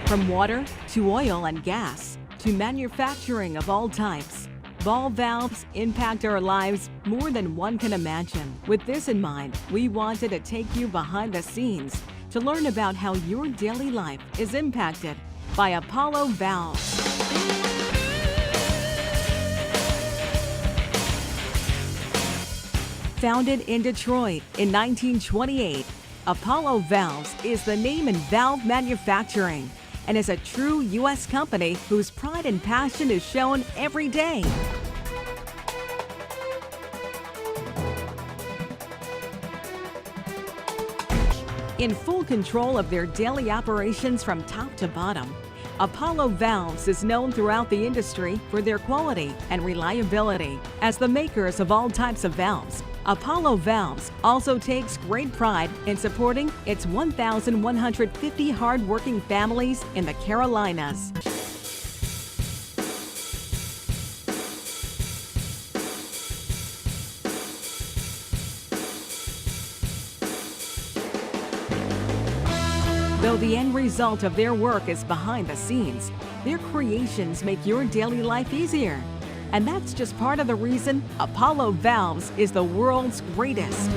From water to oil and gas to manufacturing of all types, ball valves impact our lives more than one can imagine. With this in mind, we wanted to take you behind the scenes to learn about how your daily life is impacted by Apollo Valves. Founded in Detroit in 1928, Apollo Valves is the name in valve manufacturing and is a true U.S. company whose pride and passion is shown every day. In full control of their daily operations from top to bottom, Apollo Valves is known throughout the industry for their quality and reliability. As the makers of all types of valves, Apollo Valves also takes great pride in supporting its 1,150 hard-working families in the Carolinas. Though the end result of their work is behind the scenes, their creations make your daily life easier. And that's just part of the reason Apollo Valves is the world's greatest.